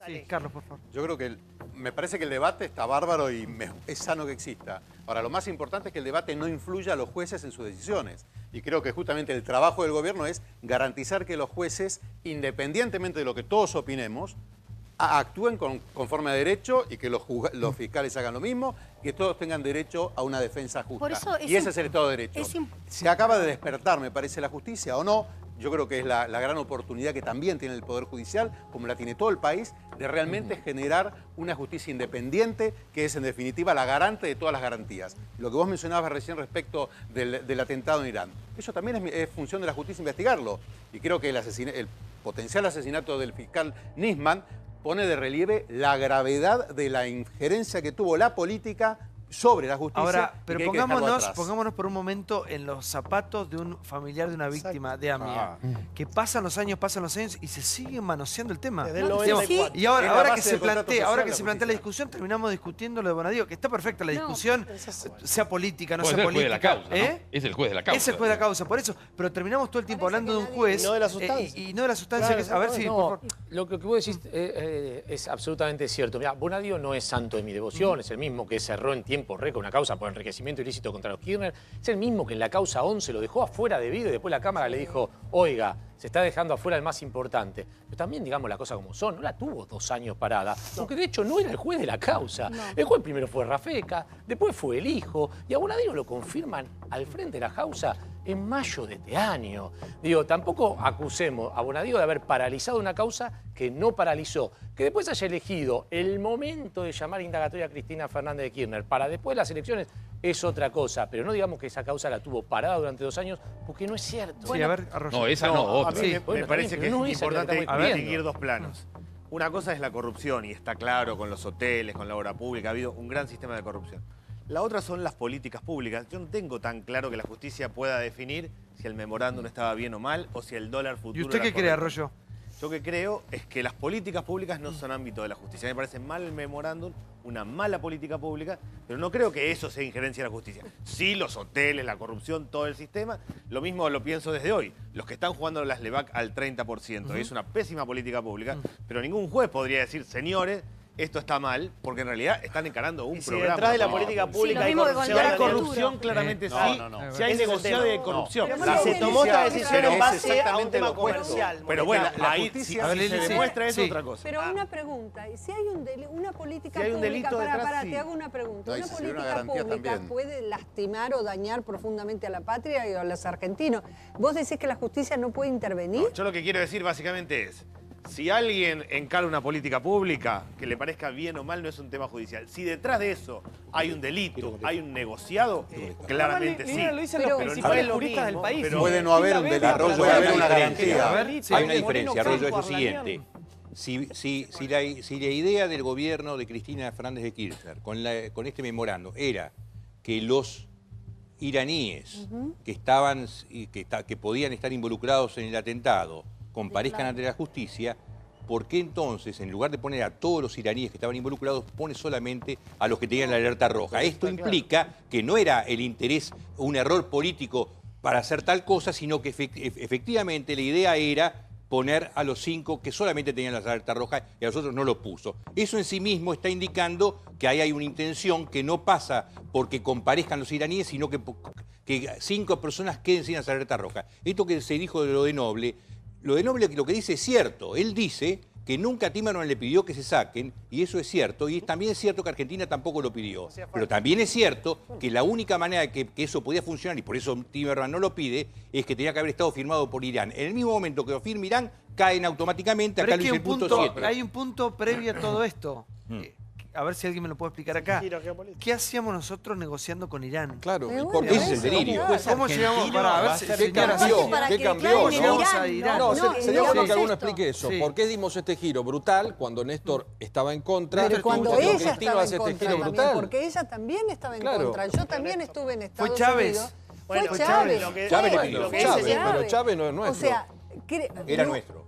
Sí, Carlos, por favor. Yo creo que me parece que el debate está bárbaro y es sano que exista. Ahora, lo más importante es que el debate no influya a los jueces en sus decisiones. Y creo que justamente el trabajo del gobierno es garantizar que los jueces, independientemente de lo que todos opinemos, actúen conforme a derecho y que los fiscales hagan lo mismo, que todos tengan derecho a una defensa justa. Y ese es el Estado de Derecho. Se acaba de despertar, me parece, la justicia o no. Yo creo que es la gran oportunidad que también tiene el Poder Judicial, como la tiene todo el país, de realmente generar una justicia independiente, que es en definitiva la garante de todas las garantías. Lo que vos mencionabas recién respecto del atentado en Irán, eso también es función de la justicia investigarlo. Y creo que el potencial asesinato del fiscal Nisman pone de relieve la gravedad de la injerencia que tuvo la política sobre la justicia. Ahora, pero pongámonos por un momento en los zapatos de un familiar de una víctima de AMIA, que pasan los años y se sigue manoseando el tema. Desde el 94. Y ahora que se plantea la discusión, terminamos discutiendo lo de Bonadío, que está perfecta la discusión, sea política, no sea política. Es el juez de la causa. Es el juez de la causa, por eso. Pero terminamos todo el tiempo hablando de un juez. Y no de la sustancia. Y no de la sustancia. Claro, a ver si... No, lo que vos decís es absolutamente cierto. Mirá, Bonadío no es santo de mi devoción, es el mismo que cerró en tiempo récord una causa por enriquecimiento ilícito contra los Kirchner, es el mismo que en la causa 11 lo dejó afuera debido y después la Cámara le dijo, oiga, se está dejando afuera el más importante. Pero también digamos las cosas como son, no la tuvo 2 años parada, porque de hecho no era el juez de la causa. El juez primero fue Rafeca, después fue el hijo, y a Bonadío lo confirman al frente de la causa en mayo de este año. Digo, tampoco acusemos a Bonadío de haber paralizado una causa que no paralizó. Que después haya elegido el momento de llamar indagatoria a Cristina Fernández de Kirchner para después de las elecciones es otra cosa, pero no digamos que esa causa la tuvo parada durante 2 años, porque no es cierto. Sí, a ver, Arroyo. No, esa no, otra. A mí me parece que es importante distinguir distinguir 2 planos. Una cosa es la corrupción, y está claro, con los hoteles, con la obra pública, ha habido un gran sistema de corrupción. La otra son las políticas públicas. Yo no tengo tan claro que la justicia pueda definir si el memorándum estaba bien o mal, o si el dólar futuro... ¿Y usted qué cree, Arroyo? Yo que creo es que las políticas públicas no son ámbito de la justicia. Me parece mal el memorándum, una mala política pública, pero no creo que eso sea injerencia de la justicia. Sí, los hoteles, la corrupción, todo el sistema, lo mismo lo pienso desde hoy. Los que están jugando las LEVAC al 30%, es una pésima política pública, pero ningún juez podría decir, señores, esto está mal, porque en realidad están encarando un programa. Detrás de la política pública hay corrupción, claramente sí. Si hay negociado de corrupción. Si se tomó esta decisión en base a un tema comercial. Pero bueno, ahí si se demuestra es otra cosa. Pero una pregunta, si hay una política hay un pública, delito detrás, te hago una pregunta, Ahí una se sería una política garantía pública también. puede lastimar o dañar profundamente a la patria y a los argentinos. ¿Vos decís que la justicia no puede intervenir? No, yo lo que quiero decir básicamente es, si alguien encara una política pública, que le parezca bien o mal, no es un tema judicial. Si detrás de eso hay un delito, hay un negociado, claramente sí. Lo dicen los principales juristas del país. Puede no haber un delito, puede haber una garantía. Hay una diferencia, Arroyo, es lo siguiente. Si la idea del gobierno de Cristina Fernández de Kirchner con este memorando era que los iraníes que podían estar involucrados en el atentado comparezcan ante la justicia, ¿por qué entonces, en lugar de poner a todos los iraníes que estaban involucrados, pone solamente a los que tenían la alerta roja? Esto implica que no era el interés, un error político para hacer tal cosa, sino que efectivamente la idea era poner a los 5 que solamente tenían la alerta roja y a los otros no lo puso. Eso en sí mismo está indicando que ahí hay una intención que no pasa porque comparezcan los iraníes, sino que 5 personas queden sin la alerta roja. Esto que se dijo de lo de Noble lo que dice es cierto. Él dice que nunca Timerman le pidió que se saquen, y eso es cierto, y también es cierto que Argentina tampoco lo pidió. Pero también es cierto que la única manera de que eso podía funcionar, y por eso Timerman no lo pide, es que tenía que haber estado firmado por Irán. En el mismo momento que lo firme Irán, caen automáticamente. Acá Pero el punto 7. hay un punto previo a todo esto. A ver si alguien me lo puede explicar acá. ¿Qué hacíamos nosotros negociando con Irán? Claro, Ese es el delirio. ¿Cómo llegamos a ver ¿Qué cambió? ¿Qué cambió? llegamos a Irán? No, sería bueno que alguno esto. explique eso. Sí. ¿Por qué dimos este giro brutal cuando Néstor estaba en contra? Pero cuando Cuando ella Cristina estaba hace en este contra giro también, brutal. porque ella también estaba en Claro. contra. Yo también estuve en Estados Chávez. Unidos. Bueno, Fue Chávez. Chávez le Fue pidió. Chávez. Pero Chávez no es O nuestro. sea, Era nuestro.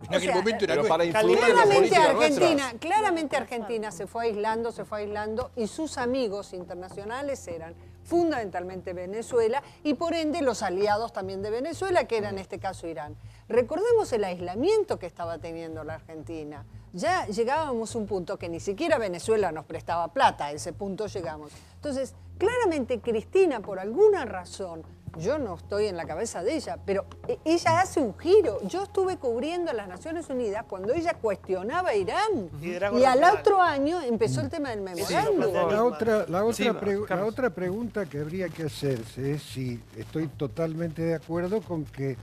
En aquel momento era Pero nuestro. para influir en la claramente política nuestra. Claramente Argentina se fue aislando, y sus amigos internacionales eran fundamentalmente Venezuela, y por ende los aliados también de Venezuela, que era en este caso Irán. Recordemos el aislamiento que estaba teniendo la Argentina. Ya llegábamos a un punto que ni siquiera Venezuela nos prestaba plata, a ese punto llegamos. Entonces, claramente Cristina, por alguna razón, yo no estoy en la cabeza de ella, pero ella hace un giro. Yo estuve cubriendo a las Naciones Unidas cuando ella cuestionaba a Irán. Y al otro año empezó el tema del memorándum. La otra pregunta que habría que hacerse es si estoy totalmente de acuerdo con que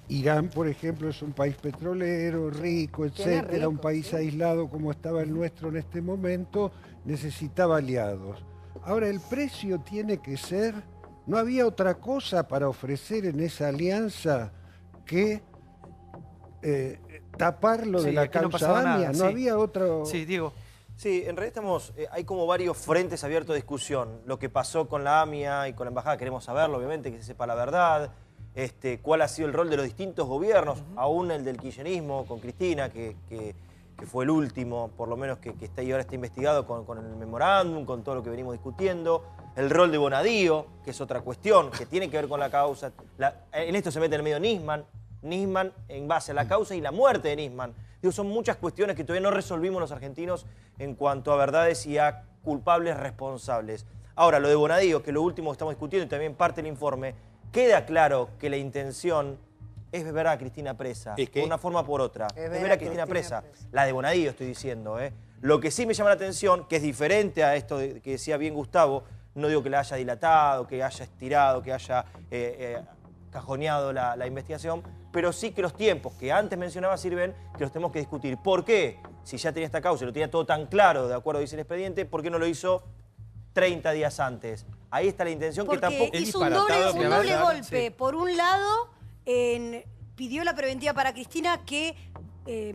Irán, por ejemplo, es un país petrolero, rico, etcétera, un país aislado como estaba el nuestro en este momento, necesitaba aliados. Ahora, el precio tiene que ser... ¿No había otra cosa para ofrecer en esa alianza que tapar lo de la causa AMIA? ¿No había otro...? Sí, Diego. Sí, en realidad hay como varios frentes abiertos de discusión. Lo que pasó con la AMIA y con la embajada queremos saberlo, obviamente, que se sepa la verdad. Cuál ha sido el rol de los distintos gobiernos, aún el del kirchnerismo con Cristina, que fue el último, por lo menos que está ahí ahora está investigado con el memorándum, con todo lo que venimos discutiendo. El rol de Bonadío, que es otra cuestión, que tiene que ver con la causa. En esto se mete en el medio Nisman en base a la causa y la muerte de Nisman. Digo, son muchas cuestiones que todavía no resolvimos los argentinos en cuanto a verdades y a culpables responsables. Ahora, lo de Bonadío, que es lo último que estamos discutiendo y también parte del informe, queda claro que la intención es ver a Cristina presa, por una forma o por otra. Es ver a Cristina presa. La de Bonadío estoy diciendo. Lo que sí me llama la atención, que es diferente a esto que decía bien Gustavo, no digo que la haya dilatado, que haya estirado, que haya cajoneado la investigación, pero sí que los tiempos que antes mencionaba sirven, que los tenemos que discutir. ¿Por qué? Si ya tenía esta causa y lo tenía todo tan claro, de acuerdo dice el expediente, ¿por qué no lo hizo 30 días antes? Ahí está la intención. Porque que tampoco... hizo un doble golpe. Sí. Por un lado, pidió la preventiva para Cristina que...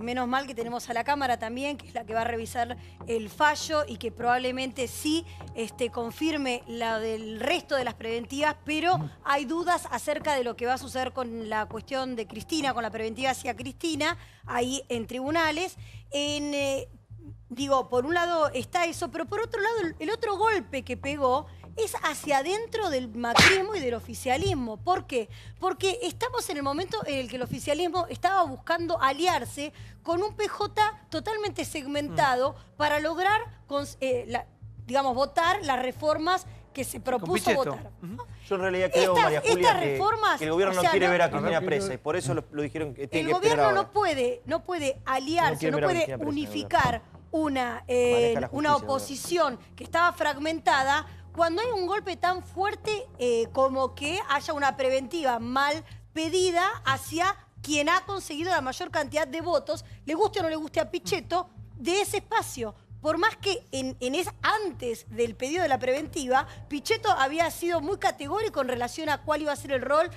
menos mal que tenemos a la Cámara también, que es la que va a revisar el fallo y que probablemente sí confirme la del resto de las preventivas, pero hay dudas acerca de lo que va a suceder con la cuestión de Cristina, con la preventiva hacia Cristina, ahí en tribunales. Digo, por un lado está eso, pero por otro lado el otro golpe que pegó es hacia adentro del macrismo y del oficialismo. ¿Por qué? Porque estamos en el momento en el que el oficialismo estaba buscando aliarse con un PJ totalmente segmentado para lograr, digamos, votar las reformas que se propuso votar. Yo en realidad creo, María Julia, que el gobierno no quiere ver a Cristina presa y por eso lo dijeron que tiene que esperar ahora. El gobierno no puede aliarse, no puede unificar una oposición que estaba fragmentada cuando hay un golpe tan fuerte como que haya una preventiva mal pedida hacia quien ha conseguido la mayor cantidad de votos, le guste o no le guste a Pichetto, de ese espacio. Por más que antes del pedido de la preventiva, Pichetto había sido muy categórico en relación a cuál iba a ser el rol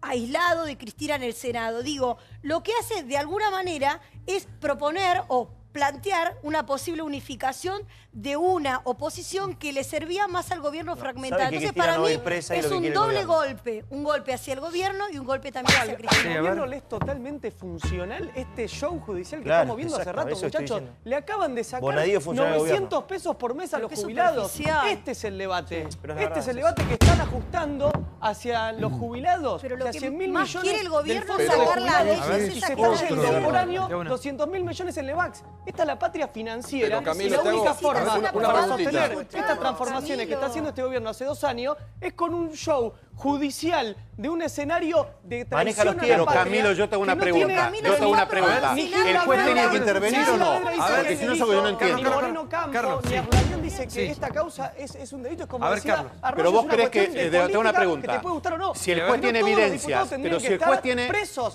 aislado de Cristina en el Senado. Digo, lo que hace de alguna manera es proponer o plantear una posible unificación de una oposición que le servía más al gobierno fragmentado. Entonces, para mí es un doble golpe. Un golpe hacia el gobierno y un golpe también hacia Cristina. ¿Al gobierno le es totalmente funcional este show judicial que estamos viendo hace rato, muchachos? Le acaban de sacar 900 pesos por mes a los jubilados. Este es el debate. Este es el debate que están ajustando hacia los jubilados. Pero lo que 100.000 más millones quiere el gobierno es sacar la ley. Y se está yendo por año 200.000 millones en Levax. Esta es la patria financiera. Pero, Camilo, y la única forma para preguntita. sostener estas transformaciones que está haciendo este gobierno hace 2 años es con un show judicial de un escenario de traición a la patria. Pero Camilo, yo te hago una pregunta. ¿El juez tenía que intervenir o no? A ver, que si no, yo no entiendo. Ni Moreno Campo, ni Arlanión dice que esta causa es un delito. Es como decía Arroyo, pero vos crees que, te hago una pregunta. Que te puede gustar o no. Si el juez tiene evidencias, pero si el juez tiene...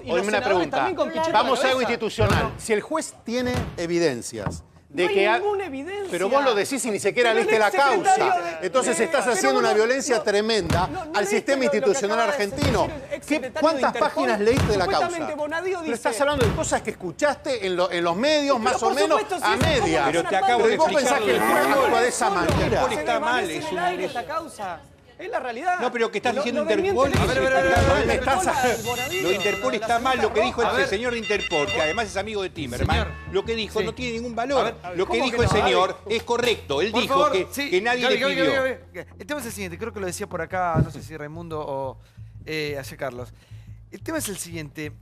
Oíme una pregunta. Vamos a algo institucional. Si el juez tiene evidencias de no hay que ninguna evidencia. Pero vos lo decís y ni siquiera leíste la causa. Entonces estás haciendo una violencia tremenda al sistema institucional argentino. ¿Cuántas páginas leíste de la causa? Pero estás hablando de cosas que escuchaste en los medios, más o menos a media. Pero te acabo de explicar. ¿Vos pensás que el juez actúa de esa manera? Está mal, es un... Es la realidad. No, pero que estás diciendo Interpol. Lo de Interpol está mal, lo que dijo el señor de Interpol, que además es amigo de Timerman, lo que dijo no tiene ningún valor. Lo que dijo el señor es correcto. Él dijo que nadie le pidió. El tema es el siguiente, creo que lo decía por acá, no sé si Raimundo o ayer Carlos. El tema es el siguiente.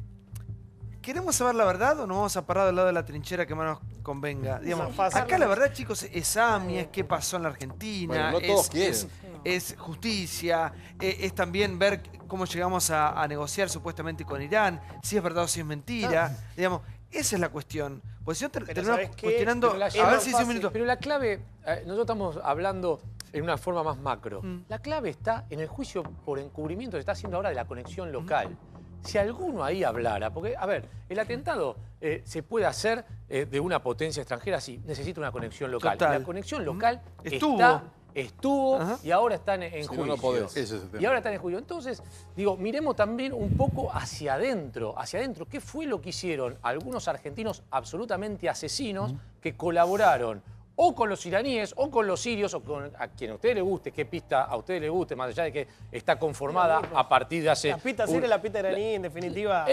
¿Queremos saber la verdad o nos vamos a parar del lado de la trinchera que más nos convenga? Digamos, acá la verdad, chicos, es AMI, es qué pasó en la Argentina, bueno, no todos quieren. Es justicia, es también ver cómo llegamos a negociar supuestamente con Irán, si es verdad o si es mentira. Digamos, esa es la cuestión. Pues yo termino cuestionando... A ver si 1 minuto. Pero la clave, nosotros estamos hablando en una forma más macro. La clave está en el juicio por encubrimiento que se está haciendo ahora de la conexión local. Si alguno ahí hablara, porque, a ver, el atentado se puede hacer de una potencia extranjera, sí, necesita una conexión local. Total. La conexión local estuvo y ahora están en juicio. No podés. Y ahora están en juicio. Entonces, digo, miremos también un poco hacia adentro. Hacia adentro, ¿qué fue lo que hicieron algunos argentinos absolutamente asesinos que colaboraron o con los iraníes, o con los sirios, o con a quien a usted le guste, qué pista a usted le guste, más allá de que está conformada a partir de hace... La pista siria, la pista iraní, en definitiva...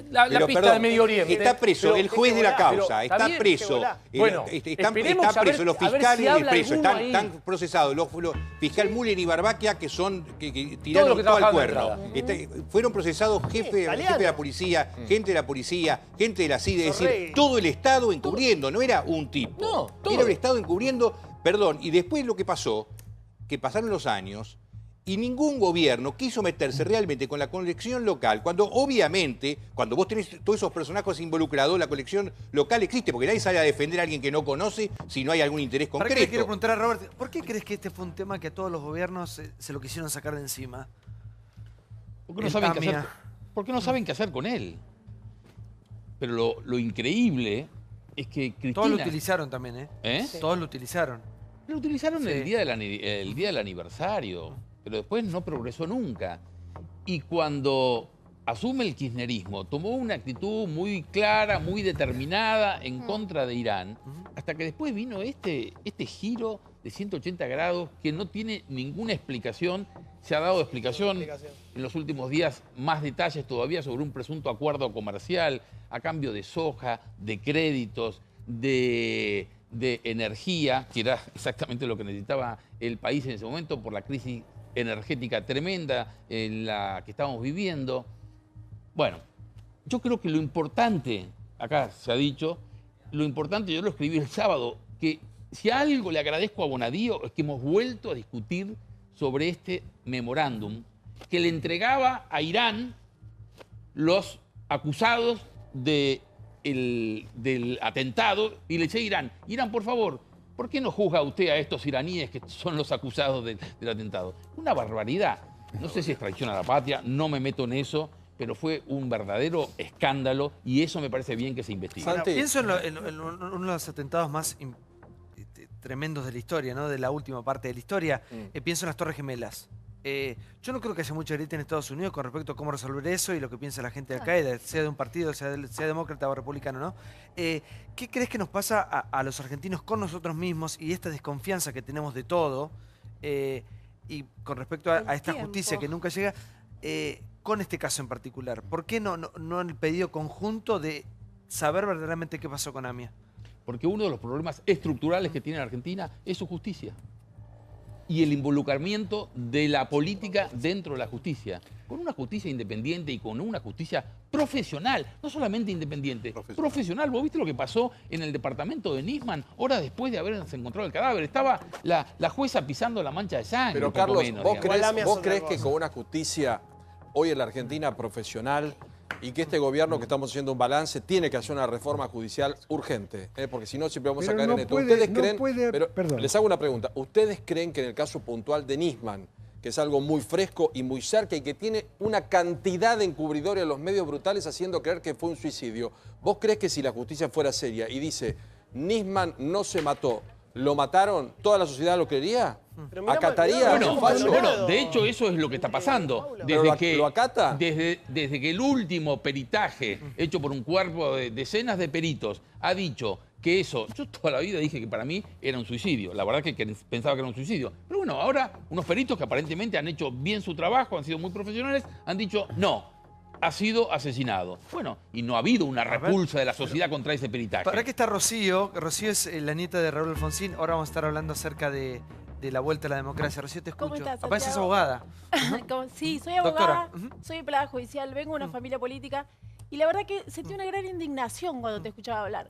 La pista de Medio Oriente. Está preso el juez de la causa, está preso. Bueno, está preso, los fiscales están procesados, los fiscal Müller y Barbaquia, que tiraron todo al cuerno. Fueron procesados jefe de la policía, gente de la policía, gente de la CIDE, es decir, todo el Estado encubriendo, no era un tipo. No, era el Estado encubriendo, perdón, y después lo que pasó, que pasaron los años y ningún gobierno quiso meterse realmente con la conexión local, cuando obviamente, cuando vos tenés todos esos personajes involucrados, la conexión local existe, porque nadie sale a defender a alguien que no conoce si no hay algún interés concreto. ¿Para qué le quiero preguntar a Robert, ¿por qué crees que este fue un tema que a todos los gobiernos se lo quisieron sacar de encima? Porque no saben qué hacer, porque no saben qué hacer con él. Pero lo increíble es que Cristina... Todos lo utilizaron también, ¿eh? Sí. Todos lo utilizaron. Lo utilizaron el día del aniversario, pero después no progresó nunca. Y cuando asume el kirchnerismo, tomó una actitud muy clara, muy determinada en contra de Irán, hasta que después vino este giro de 180 grados que no tiene ninguna explicación. Se ha dado explicación en los últimos días, más detalles todavía sobre un presunto acuerdo comercial a cambio de soja, de créditos, de energía, que era exactamente lo que necesitaba el país en ese momento por la crisis energética tremenda en la que estábamos viviendo. Bueno, yo creo que lo importante, acá se ha dicho, lo importante, yo lo escribí el sábado, que si algo le agradezco a Bonadío es que hemos vuelto a discutir sobre este memorándum que le entregaba a Irán los acusados del atentado y le decía a Irán, Irán, por favor, ¿por qué no juzga usted a estos iraníes que son los acusados del atentado? Una barbaridad. No sé si es traición a la patria, no me meto en eso, pero fue un verdadero escándalo y eso me parece bien que se investigue. Pienso en uno de los atentados más tremendos de la historia, ¿no? De la última parte de la historia. Pienso en las Torres Gemelas. Yo no creo que haya mucha grieta en Estados Unidos con respecto a cómo resolver eso y lo que piensa la gente de Al-Qaeda, sea de un partido, sea demócrata o republicano, ¿no? ¿Qué crees que nos pasa a los argentinos con nosotros mismos y esta desconfianza que tenemos de todo y con respecto a esta justicia que nunca llega, con este caso en particular? ¿Por qué no el pedido conjunto de saber verdaderamente qué pasó con AMIA? Porque uno de los problemas estructurales que tiene la Argentina es su justicia y el involucramiento de la política dentro de la justicia. Con una justicia independiente y con una justicia profesional, no solamente independiente, profesional. ¿Vos viste lo que pasó en el departamento de Nisman horas después de haberse encontrado el cadáver? Estaba la jueza pisando la mancha de sangre. Pero Carlos, ¿vos crees que con una justicia hoy en la Argentina profesional y que este gobierno que estamos haciendo un balance tiene que hacer una reforma judicial urgente? Porque si no siempre vamos a caer en esto. ¿Ustedes creen? Les hago una pregunta. ¿Ustedes creen que en el caso puntual de Nisman, que es algo muy fresco y muy cerca y que tiene una cantidad de encubridores en los medios brutales haciendo creer que fue un suicidio, vos crees que si la justicia fuera seria y dice Nisman no se mató, lo mataron, toda la sociedad lo creería? ¿Acataría? Bueno, de hecho eso es lo que está pasando. ¿Lo acata? Desde que el último peritaje hecho por un cuerpo de decenas de peritos ha dicho que eso, yo toda la vida dije que para mí era un suicidio, la verdad que pensaba que era un suicidio. Pero bueno, ahora unos peritos que aparentemente han hecho bien su trabajo, han sido muy profesionales, han dicho no. Ha sido asesinado. Bueno, y no ha habido una repulsa de la sociedad contra ese peritaje. Para que está Rocío, Rocío es la nieta de Raúl Alfonsín. Ahora vamos a estar hablando acerca de la vuelta a la democracia. Rocío, te escucho. ¿Cómo estás, Aparece esa abogada. Sí, soy abogada, soy empleada judicial, vengo de una familia política y la verdad que sentí una gran indignación cuando te escuchaba hablar.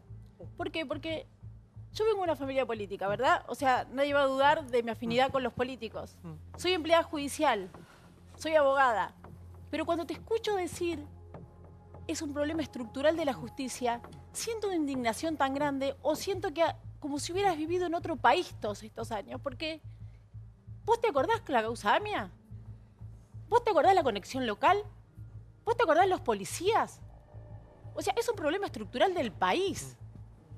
¿Por qué? Porque yo vengo de una familia política, ¿verdad? O sea, nadie va a dudar de mi afinidad con los políticos. Soy empleada judicial, soy abogada. Pero cuando te escucho decir es un problema estructural de la justicia, siento una indignación tan grande o siento que como si hubieras vivido en otro país todos estos años. Porque, ¿vos te acordás que la causa AMIA? ¿Vos te acordás la conexión local? ¿Vos te acordás los policías? O sea, es un problema estructural del país.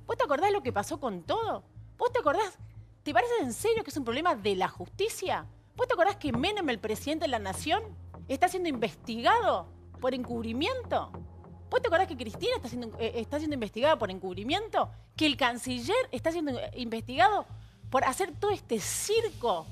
¿Vos te acordás lo que pasó con todo? ¿Vos te acordás? ¿Te parece en serio que es un problema de la justicia? ¿Vos te acordás que Menem, el presidente de la nación, está siendo investigado por encubrimiento? ¿Vos te acordás que Cristina está siendo investigada por encubrimiento? ¿Que el canciller está siendo investigado por hacer todo este circo?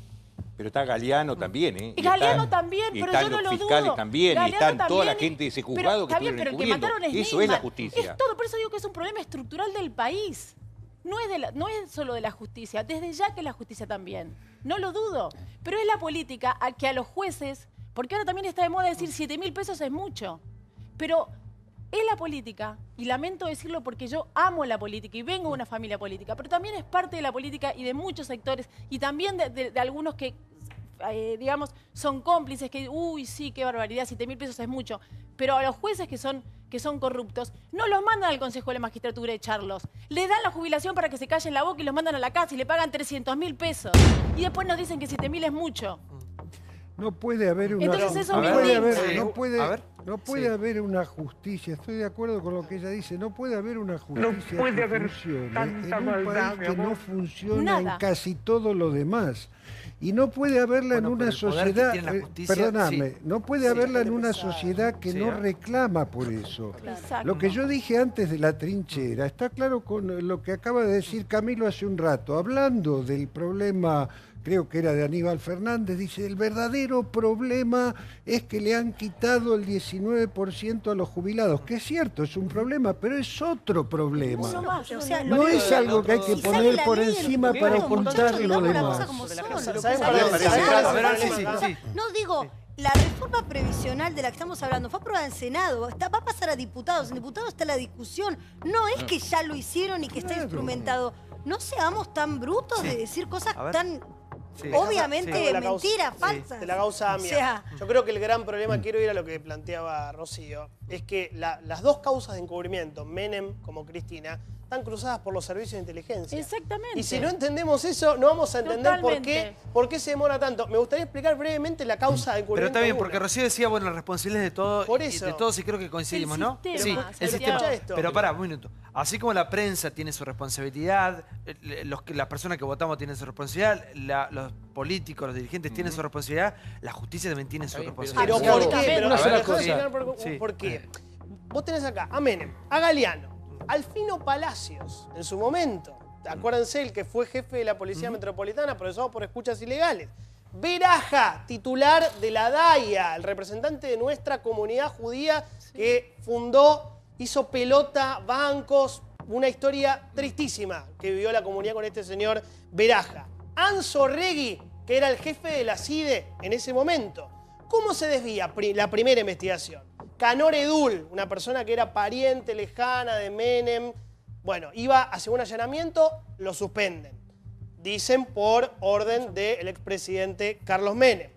Pero está Galeano también, ¿eh? Galeano también, pero yo no lo dudo. Están los fiscales también, y están toda la gente de ese juzgado que está bien, pero el que mataron es Eso es la justicia. Es todo, por eso digo que es un problema estructural del país. No es solo de la justicia, desde ya que la justicia también. No lo dudo. Pero es la política a que a los jueces, porque ahora también está de moda decir 7.000 pesos es mucho, pero es la política, y lamento decirlo porque yo amo la política y vengo de una familia política, pero también es parte de la política y de muchos sectores, y también de algunos que, digamos, son cómplices, que, uy, sí, qué barbaridad, 7.000 pesos es mucho, pero a los jueces que son corruptos, no los mandan al Consejo de la Magistratura a echarlos, les dan la jubilación para que se callen la boca y los mandan a la casa y le pagan 300.000 pesos, y después nos dicen que 7.000 es mucho. No puede haber una... Entonces eso no puede haber una justicia, estoy de acuerdo con lo que ella dice, no puede haber una justicia que funcione en un país que no funciona en casi todo lo demás. Y no puede haberla en una sociedad, perdóname, no puede haberla en una sociedad que no reclama por eso. Lo que yo dije antes de la trinchera, está claro con lo que acaba de decir Camilo hace un rato, hablando del problema, creo que era de Aníbal Fernández, dice, el verdadero problema es que le han quitado el 19% a los jubilados, que es cierto, es un problema, pero es otro problema. No es algo que hay que poner por encima para ocultar lo demás. No digo, la reforma previsional de la que estamos hablando fue aprobada en Senado, va a pasar a diputados, en diputados está la discusión, no es que ya lo hicieron y que está instrumentado. No seamos tan brutos de decir cosas tan... obviamente mentiras, falsas. De la causa AMIA. O sea, yo creo que el gran problema, quiero ir a lo que planteaba Rocío, es que las dos causas de encubrimiento, Menem como Cristina, están cruzadas por los servicios de inteligencia. Exactamente. Y si no entendemos eso, no vamos a entender por qué se demora tanto. Me gustaría explicar brevemente la causa de encubrimiento. Pero está bien, porque Rocío decía, bueno, la responsabilidad es de todo, por eso, de todos y creo que coincidimos, ¿no? Sí, el sistema. Pero pará, un minuto. Así como la prensa tiene su responsabilidad, las personas que votamos tienen su responsabilidad, los políticos, los dirigentes tienen su responsabilidad, la justicia también tiene su responsabilidad. Pero ¿por qué? ¿Por qué? Vos tenés acá a Menem, a Galeano, Alfino Palacios, en su momento. Acuérdense, el que fue jefe de la Policía Metropolitana, procesado por escuchas ilegales. Beraja, titular de la DAIA, el representante de nuestra comunidad judía que fundó, hizo pelota, bancos, una historia tristísima que vivió la comunidad con este señor Beraja. Anzo Regui, que era el jefe de la CIDE en ese momento. ¿Cómo se desvía la primera investigación? Canor Edul, una persona que era pariente lejana de Menem, bueno, iba a hacer un allanamiento, lo suspenden. Dicen por orden del expresidente Carlos Menem.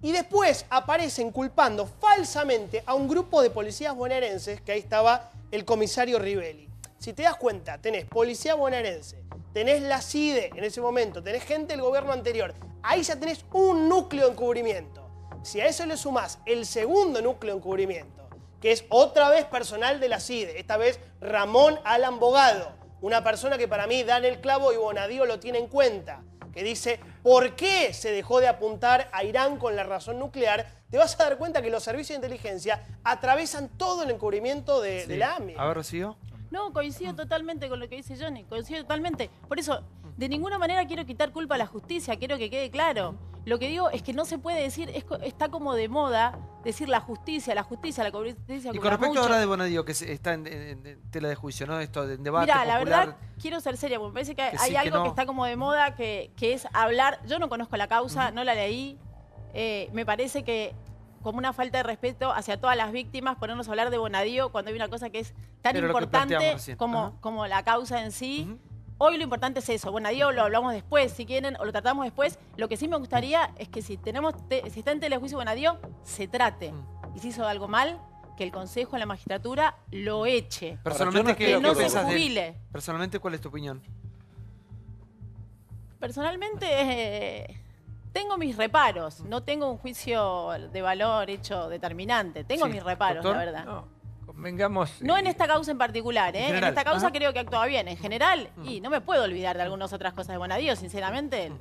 Y después aparecen culpando falsamente a un grupo de policías bonaerenses, que ahí estaba el comisario Rivelli. Si te das cuenta, tenés policía bonaerense, tenés la CIDE en ese momento, tenés gente del gobierno anterior, ahí ya tenés un núcleo de encubrimiento. Si a eso le sumás el segundo núcleo de encubrimiento, que es otra vez personal de la CIDE, esta vez Ramón Alan Bogado, una persona que para mí da en el clavo y Bonadío lo tiene en cuenta, que dice, ¿por qué se dejó de apuntar a Irán con la razón nuclear? Te vas a dar cuenta que los servicios de inteligencia atravesan todo el encubrimiento de la AMIA. A ver, Rocío. No, coincido totalmente con lo que dice Johnny, coincido totalmente. Por eso, de ninguna manera quiero quitar culpa a la justicia, quiero que quede claro. Lo que digo es que no se puede decir, está como de moda decir la justicia, la justicia. Y con respecto ahora de Bonadío, que está en tela de juicio, ¿no? Esto de debate Mirá, popular. la verdad, quiero ser seria, porque me parece que hay algo que está como de moda, que es hablar. Yo no conozco la causa, no la leí. Me parece que como una falta de respeto hacia todas las víctimas, ponernos a hablar de Bonadío cuando hay una cosa que es tan importante como la causa en sí. Hoy lo importante es eso. Bonadío lo hablamos después, si quieren, o lo tratamos después. Lo que sí me gustaría es que si está en telejuicio Bonadío, se trate. Y si hizo algo mal, que el Consejo, la magistratura, lo eche. Personalmente, que no se jubile. Personalmente, ¿cuál es tu opinión? Personalmente... tengo mis reparos, no tengo un juicio de valor hecho determinante. Tengo mis reparos, ¿doctor? La verdad. No, convengamos... No en esta causa en particular, ¿eh? En esta causa creo que actúa bien. En general, y no me puedo olvidar de algunas otras cosas de Bonadío, sinceramente,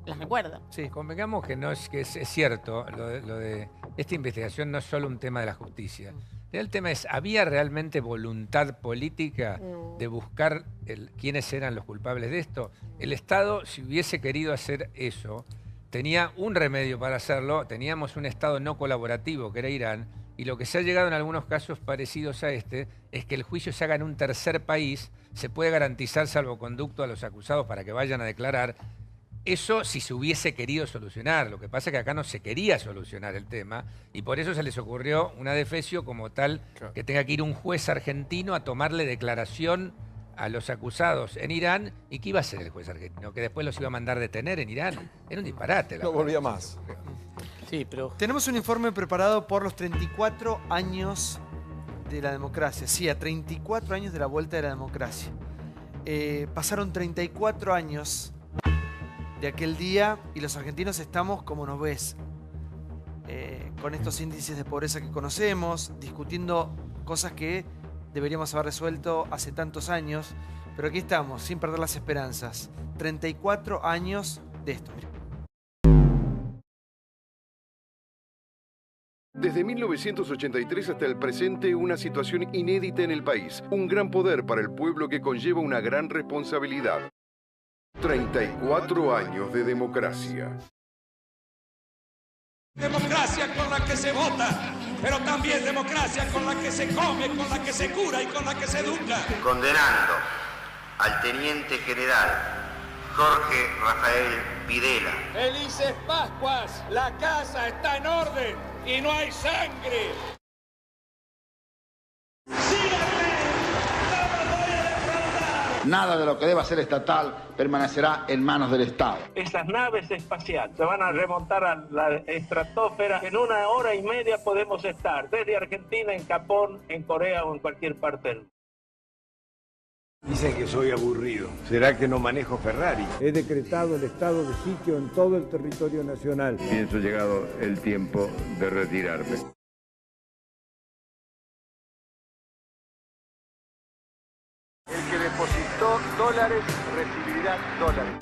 las recuerdo. Sí, convengamos que no es cierto, lo de esta investigación no es solo un tema de la justicia. El tema es, ¿había realmente voluntad política de buscar quiénes eran los culpables de esto? El Estado, si hubiese querido hacer eso, tenía un remedio para hacerlo. Teníamos un Estado no colaborativo, que era Irán, y lo que se ha llegado en algunos casos parecidos a este es que el juicio se haga en un tercer país, se puede garantizar salvoconducto a los acusados para que vayan a declarar. Eso si se hubiese querido solucionar. Lo que pasa es que acá no se quería solucionar el tema y por eso se les ocurrió una defesio como tal que tenga que ir un juez argentino a tomarle declaración a los acusados en Irán. ¿Y qué iba a hacer el juez argentino? ¿Que después los iba a mandar detener en Irán? Era un disparate. No volvía más. Sí, pero... Tenemos un informe preparado por los 34 años de la democracia. Sí, a 34 años de la vuelta de la democracia. Pasaron 34 años de aquel día y los argentinos estamos como nos ves. Con estos índices de pobreza que conocemos, discutiendo cosas que deberíamos haber resuelto hace tantos años, pero aquí estamos, sin perder las esperanzas. 34 años de esto. Mira. Desde 1983 hasta el presente, una situación inédita en el país. Un gran poder para el pueblo que conlleva una gran responsabilidad. 34 años de democracia. Democracia con la que se vota, pero también democracia con la que se come, con la que se cura y con la que se educa. Condenando al teniente general Jorge Rafael Videla. Felices Pascuas, la casa está en orden y no hay sangre. Nada de lo que deba ser estatal permanecerá en manos del Estado. Esas naves espaciales se van a remontar a la estratosfera. En 1 hora y media podemos estar desde Argentina, en Japón, en Corea o en cualquier parte del mundo. Dicen que soy aburrido. ¿Será que no manejo Ferrari? He decretado el estado de sitio en todo el territorio nacional. Pienso llegado el tiempo de retirarme. El que depositó dólares recibirá dólares.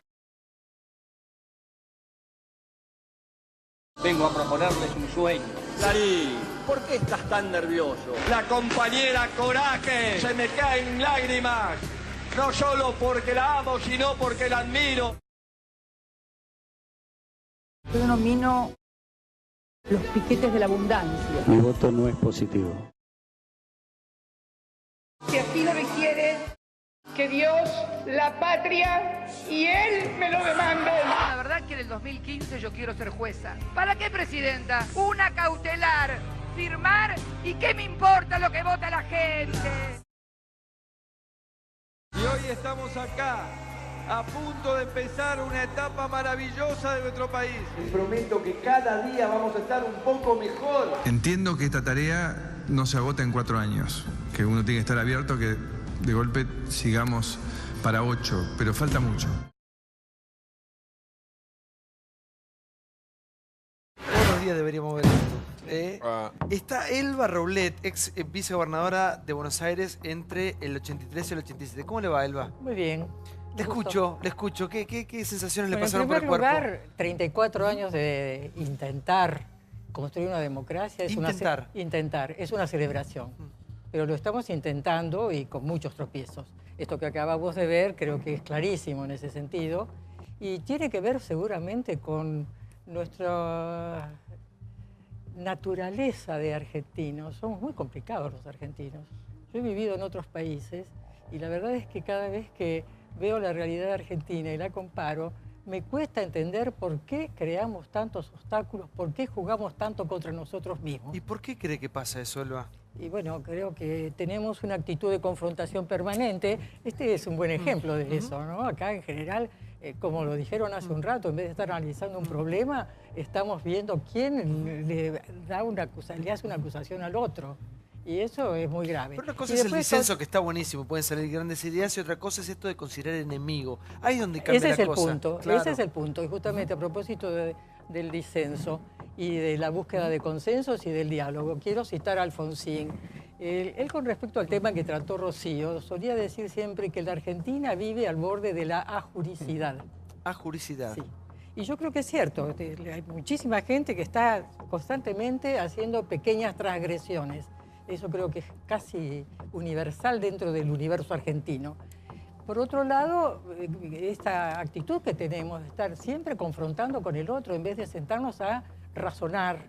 Vengo a proponerles un sueño. Darí, ¿por qué estás tan nervioso? La compañera Coraje se me caen lágrimas. No solo porque la amo, sino porque la admiro. Yo denomino los piquetes de la abundancia. Mi voto no es positivo. Si así lo requiere, que Dios, la patria y Él me lo demanden. La verdad que en el 2015 yo quiero ser jueza. ¿Para qué, presidenta? Una cautelar, firmar y qué me importa lo que vota la gente. Y hoy estamos acá, a punto de empezar una etapa maravillosa de nuestro país. Les prometo que cada día vamos a estar un poco mejor. Entiendo que esta tarea no se agota en 4 años, que uno tiene que estar abierto, que de golpe sigamos para 8, pero falta mucho. Todos los días deberíamos ver esto. Está Elba Roulette, ex vicegobernadora de Buenos Aires entre el 83 y el 87. ¿Cómo le va, Elba? Muy bien. Le escucho. ¿Qué sensaciones le pasaron por el cuerpo? En primer lugar, 34 años de intentar construir una democracia. Es una celebración. pero lo estamos intentando y con muchos tropiezos. Esto que acabamos de ver creo que es clarísimo en ese sentido y tiene que ver seguramente con nuestra naturaleza de argentinos. Somos muy complicados los argentinos. Yo he vivido en otros países y la verdad es que cada vez que veo la realidad argentina y la comparo, me cuesta entender por qué creamos tantos obstáculos, por qué jugamos tanto contra nosotros mismos. ¿Y por qué cree que pasa eso, Elba? Y bueno, creo que tenemos una actitud de confrontación permanente. Este es un buen ejemplo de eso, ¿no? Acá en general, como lo dijeron hace un rato, en vez de estar analizando un problema, estamos viendo quién le hace una acusación al otro. Y eso es muy grave. Pero una cosa es el disenso, que está buenísimo, pueden salir grandes ideas, y otra cosa es esto de considerar enemigo. Ahí es donde cambia la cosa. Ese es el punto. Y justamente a propósito del disenso y de la búsqueda de consensos y del diálogo, quiero citar a Alfonsín. Él con respecto al tema que trató Rocío, solía decir siempre que la Argentina vive al borde de la ajuricidad. Ajuricidad. Sí. Y yo creo que es cierto. Hay muchísima gente que está constantemente haciendo pequeñas transgresiones. Eso creo que es casi universal dentro del universo argentino. Por otro lado, esta actitud que tenemos de estar siempre confrontando con el otro en vez de sentarnos a razonar,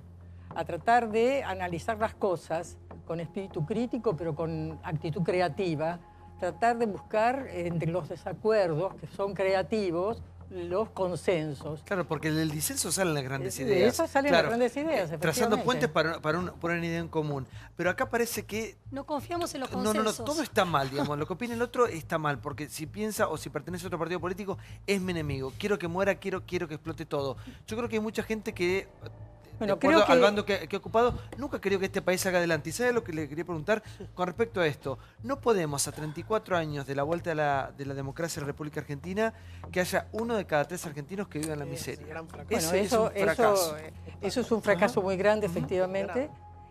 a tratar de analizar las cosas con espíritu crítico, pero con actitud creativa, tratar de buscar entre los desacuerdos que son creativos, los consensos. Claro, porque del disenso salen las grandes ideas. De eso salen las grandes ideas, trazando puentes para una idea en común. Pero acá parece que... No confiamos en los consensos. No, todo está mal, digamos. Lo que opina el otro está mal, porque si piensa o si pertenece a otro partido político, es mi enemigo. Quiero que muera, quiero que explote todo. Yo creo que hay mucha gente que... Bueno, creo que al bando que ha ocupado, nunca creo que este país salga adelante. ¿Y sabe lo que le quería preguntar con respecto a esto? No podemos, a 34 años de la vuelta de la democracia en la República Argentina, que haya 1 de cada 3 argentinos que vivan en la miseria. Bueno, eso es un fracaso muy grande, efectivamente.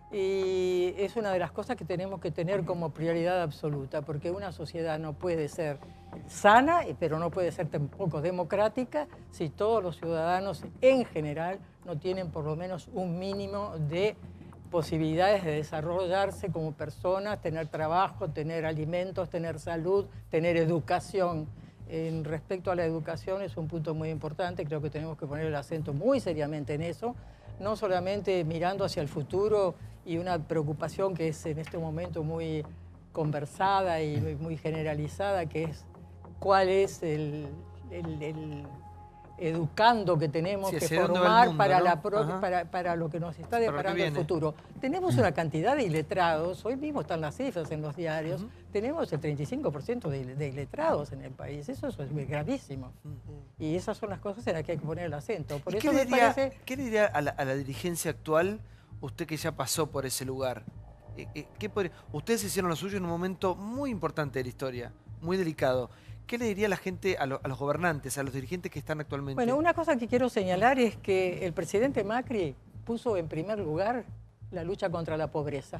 Y es una de las cosas que tenemos que tener como prioridad absoluta, porque una sociedad no puede ser sana, pero no puede ser tampoco democrática, si todos los ciudadanos en general no tienen por lo menos un mínimo de posibilidades de desarrollarse como personas, tener trabajo, tener alimentos, tener salud, tener educación. Respecto a la educación es un punto muy importante, creo que tenemos que poner el acento muy seriamente en eso, no solamente mirando hacia el futuro y una preocupación que es en este momento muy conversada y muy generalizada, que es cuál es el educando que tenemos que formar mundo, para lo que nos está deparando el futuro. Tenemos una cantidad de iletrados, hoy mismo están las cifras en los diarios, tenemos el 35% de iletrados en el país, eso es gravísimo. Y esas son las cosas en las que hay que poner el acento. Por eso ¿qué le diría a la dirigencia actual, usted que ya pasó por ese lugar? Ustedes hicieron lo suyo en un momento muy importante de la historia, muy delicado. ¿Qué le diría a la gente, a los gobernantes, a los dirigentes que están actualmente? Bueno, una cosa que quiero señalar es que el presidente Macri puso en primer lugar la lucha contra la pobreza.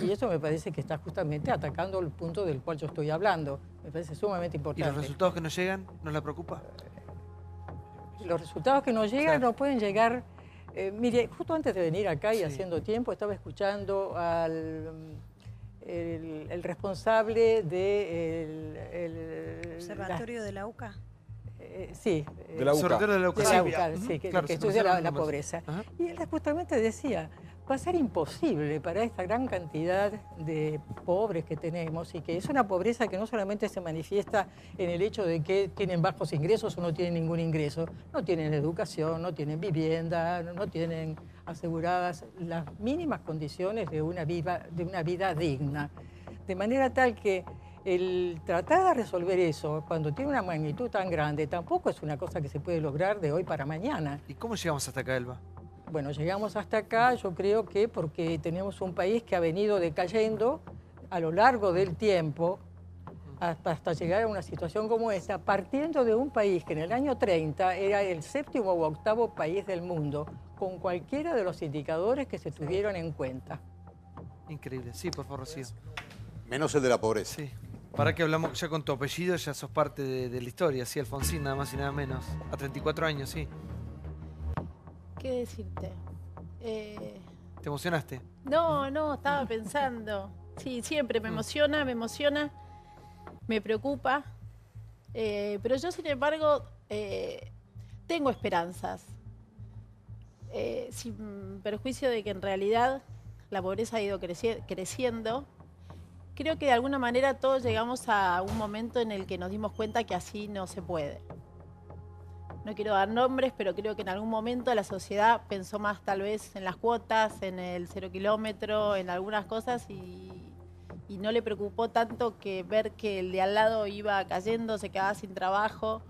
Y eso me parece que está justamente atacando el punto del cual yo estoy hablando. Me parece sumamente importante. ¿Y los resultados que no llegan, no la preocupa? Los resultados que no llegan no pueden llegar... mire, justo antes de venir acá y haciendo tiempo, estaba escuchando al... El responsable del Observatorio de la UCA. Sí. De la UCA. De la UCA, sí, que estudia la pobreza. Y él justamente decía, va a ser imposible para esta gran cantidad de pobres que tenemos, y que es una pobreza que no solamente se manifiesta en el hecho de que tienen bajos ingresos o no tienen ningún ingreso, no tienen educación, no tienen vivienda, no tienen aseguradas las mínimas condiciones de una vida digna. De manera tal que el tratar de resolver eso, cuando tiene una magnitud tan grande, tampoco es una cosa que se puede lograr de hoy para mañana. ¿Y cómo llegamos hasta acá, Elba? Bueno, llegamos hasta acá, yo creo que porque tenemos un país que ha venido decayendo a lo largo del tiempo hasta llegar a una situación como esta, partiendo de un país que en el año 30 era el 7º u 8º país del mundo, con cualquiera de los indicadores que se tuvieron en cuenta. Increíble. Sí, por favor, Rocío. Menos el de la pobreza. Sí. Para que hablamos ya con tu apellido, ya sos parte de la historia, sí, Alfonsín, nada más y nada menos. A 34 años, sí. ¿Qué decirte? ¿Te emocionaste? No, estaba pensando. Sí, siempre me emociona, me preocupa. Pero yo, sin embargo, tengo esperanzas. Sin perjuicio de que en realidad la pobreza ha ido creciendo, creo que de alguna manera todos llegamos a un momento en el que nos dimos cuenta que así no se puede. No quiero dar nombres, pero creo que en algún momento la sociedad pensó más tal vez en las cuotas, en el 0 kilómetro, en algunas cosas y no le preocupó tanto que ver que el de al lado iba cayendo, se quedaba sin trabajo.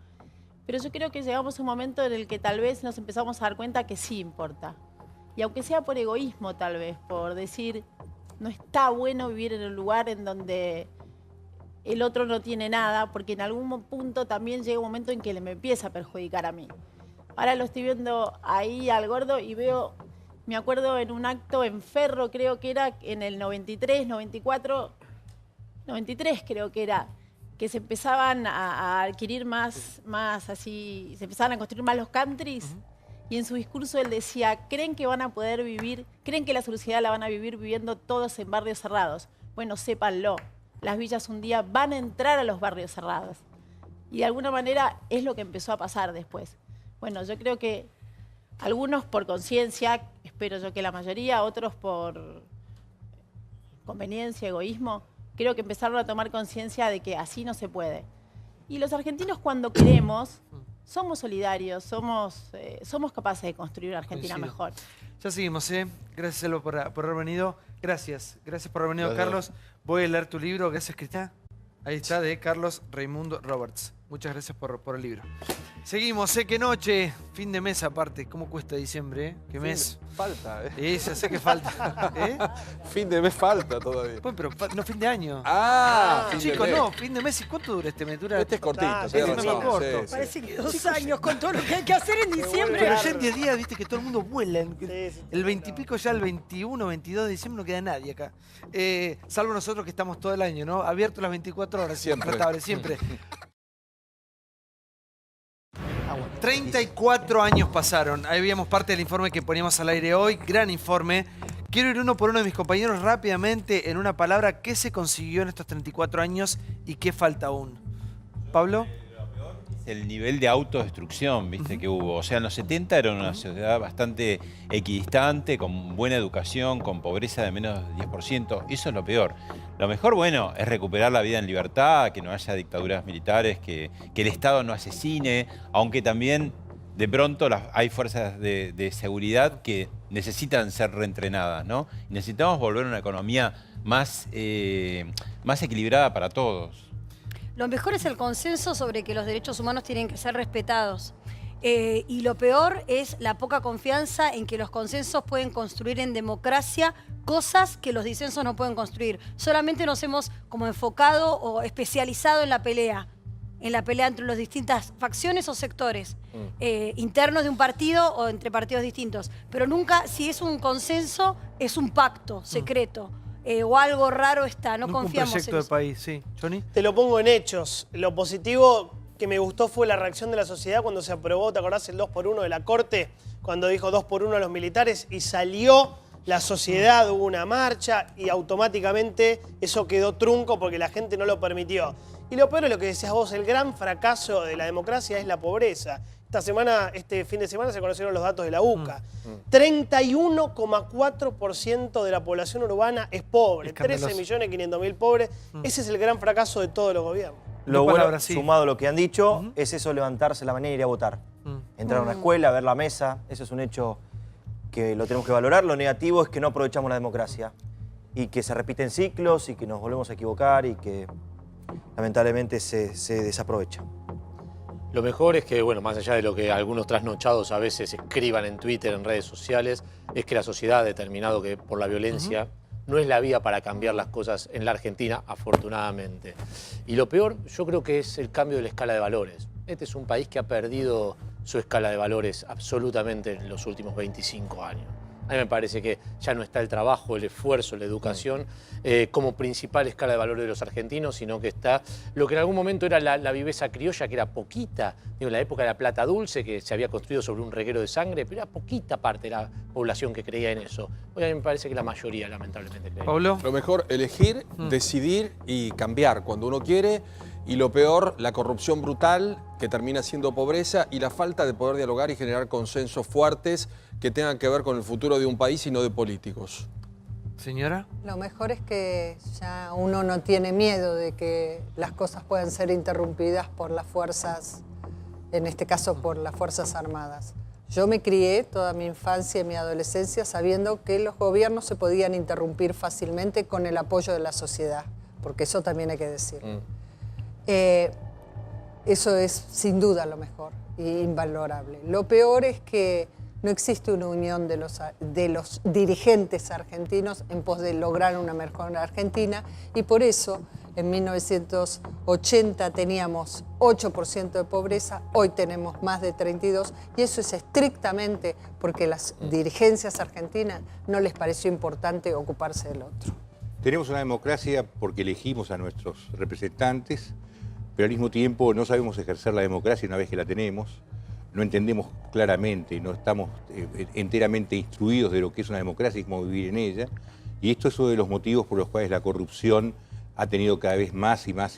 Pero yo creo que llegamos a un momento en el que tal vez nos empezamos a dar cuenta que sí importa. Y aunque sea por egoísmo tal vez, por decir, no está bueno vivir en un lugar en donde el otro no tiene nada, porque en algún punto también llega un momento en que me empieza a perjudicar a mí. Ahora lo estoy viendo ahí al gordo y veo, me acuerdo en un acto en Ferro, creo que era en el 93, 94, 93 creo que era, que se empezaban a adquirir más así, se empezaban a construir más los countries. Y en su discurso él decía, ¿creen que van a poder vivir, creen que la sociedad la van a vivir viviendo todos en barrios cerrados? Bueno, sépanlo, las villas un día van a entrar a los barrios cerrados. Y de alguna manera es lo que empezó a pasar después. Bueno, yo creo que algunos por conciencia, espero yo que la mayoría, otros por conveniencia, egoísmo, creo que empezaron a tomar conciencia de que así no se puede. Y los argentinos cuando queremos, somos solidarios, somos capaces de construir una Argentina mejor. Ya seguimos, ¿eh? Gracias, Elba, por haber venido. Gracias por haber venido, Carlos. Voy a leer tu libro, ¿qué es escrita? Ahí está, de Carlos Raimundo Roberts. Muchas gracias por el libro. Seguimos, ¿eh? ¡Qué noche! Fin de mes aparte. ¿Cómo cuesta diciembre, eh? ¿Qué mes? Falta, ¿eh? Eso, sé que falta. ¿Eh? Fin de mes falta todavía. Bueno, pero no fin de año. Chicos, no, fin de mes. ¿Y cuánto dura este mes? Este es cortito. Este es más corto. Parece que 2 años con todo lo que hay que hacer en diciembre. Pero ya en 10 días, viste que todo el mundo vuela. El 20 y pico, ya el 21, 22 de diciembre no queda nadie acá. Salvo nosotros que estamos todo el año, ¿no? Abierto las 24 horas. Siempre. Siempre. 34 años pasaron. Ahí veíamos parte del informe que poníamos al aire hoy. Gran informe. Quiero ir uno por uno de mis compañeros rápidamente en una palabra. ¿Qué se consiguió en estos 34 años y qué falta aún? ¿Pablo? El nivel de autodestrucción, ¿viste? Que hubo. O sea, en los 70 era una sociedad bastante equidistante, con buena educación, con pobreza de menos del 10%. Eso es lo peor. Lo mejor, bueno, es recuperar la vida en libertad, que no haya dictaduras militares, que el Estado no asesine, aunque también de pronto hay fuerzas de seguridad que necesitan ser reentrenadas, ¿no? Y necesitamos volver a una economía más equilibrada para todos. Lo mejor es el consenso sobre que los derechos humanos tienen que ser respetados. Y lo peor es la poca confianza en que los consensos pueden construir en democracia cosas que los disensos no pueden construir. Solamente nos hemos como enfocado o especializado en la pelea entre las distintas facciones o sectores internos de un partido o entre partidos distintos. Pero nunca, si es un consenso, es un pacto secreto. O algo raro está, no confiamos en eso. Un proyecto de país, sí. ¿Johnny? Te lo pongo en hechos. Lo positivo que me gustó fue la reacción de la sociedad cuando se aprobó, ¿te acordás? El 2x1 de la Corte, cuando dijo 2x1 a los militares y salió la sociedad, hubo una marcha y automáticamente eso quedó trunco porque la gente no lo permitió. Y lo peor es lo que decías vos, el gran fracaso de la democracia es la pobreza. Este fin de semana se conocieron los datos de la UCA. 31,4% de la población urbana es pobre, 13.500.000 pobres. Ese es el gran fracaso de todos los gobiernos. Lo bueno, sumado a lo que han dicho, es eso, levantarse la mañana y ir a votar. Entrar a una escuela, ver la mesa, eso es un hecho que lo tenemos que valorar. Lo negativo es que no aprovechamos la democracia y que se repiten ciclos y que nos volvemos a equivocar y que lamentablemente se desaprovecha. Lo mejor es que, bueno, más allá de lo que algunos trasnochados a veces escriban en Twitter, en redes sociales, es que la sociedad ha determinado que por la violencia no es la vía para cambiar las cosas en la Argentina, afortunadamente. Y lo peor, yo creo que es el cambio de la escala de valores. Este es un país que ha perdido su escala de valores absolutamente en los últimos 25 años. A mí me parece que ya no está el trabajo, el esfuerzo, la educación como principal escala de valor de los argentinos, sino que está lo que en algún momento era la viveza criolla, que era poquita, digo, la época de la plata dulce, que se había construido sobre un reguero de sangre, pero era poquita parte de la población que creía en eso. Hoy a mí me parece que la mayoría, lamentablemente, cree. Pablo. Lo mejor, elegir, decidir y cambiar cuando uno quiere. Y lo peor, la corrupción brutal, que termina siendo pobreza, y la falta de poder dialogar y generar consensos fuertes que tengan que ver con el futuro de un país y no de políticos. Señora. Lo mejor es que ya uno no tiene miedo de que las cosas puedan ser interrumpidas por las fuerzas, en este caso por las Fuerzas Armadas. Yo me crié toda mi infancia y mi adolescencia sabiendo que los gobiernos se podían interrumpir fácilmente con el apoyo de la sociedad, porque eso también hay que decir. Eso es sin duda lo mejor e invalorable. Lo peor es que no existe una unión de los dirigentes argentinos en pos de lograr una mejor Argentina, y por eso en 1980 teníamos 8% de pobreza, hoy tenemos más de 32%, y eso es estrictamente porque las dirigencias argentinas no les pareció importante ocuparse del otro. Tenemos una democracia porque elegimos a nuestros representantes, pero al mismo tiempo no sabemos ejercer la democracia una vez que la tenemos, no entendemos claramente, no estamos enteramente instruidos de lo que es una democracia y cómo vivir en ella, y esto es uno de los motivos por los cuales la corrupción ha tenido cada vez más y más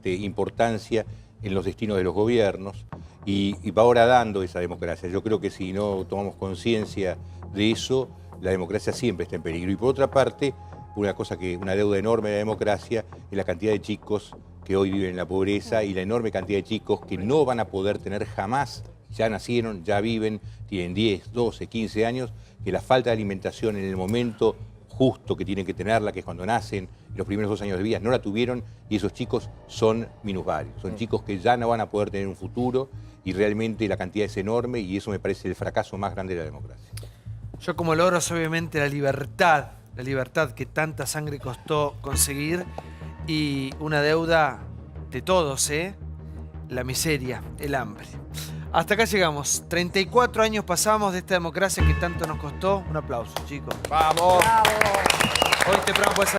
importancia en los destinos de los gobiernos, y va ahora dando esa democracia. Yo creo que si no tomamos conciencia de eso, la democracia siempre está en peligro. Y por otra parte, una deuda enorme de la democracia es la cantidad de chicos que hoy viven en la pobreza y la enorme cantidad de chicos que no van a poder tener jamás, ya nacieron, ya viven, tienen 10, 12, 15 años, que la falta de alimentación en el momento justo que tienen que tenerla, que es cuando nacen, los primeros 2 años de vida, no la tuvieron, y esos chicos son minusválidos, son chicos que ya no van a poder tener un futuro, y realmente la cantidad es enorme, y eso me parece el fracaso más grande de la democracia. Yo como logro es obviamente la libertad que tanta sangre costó conseguir, y una deuda de todos, la miseria, el hambre. Hasta acá llegamos. 34 años pasamos de esta democracia que tanto nos costó. Un aplauso, chicos. ¡Vamos! Hoy temprano puede ser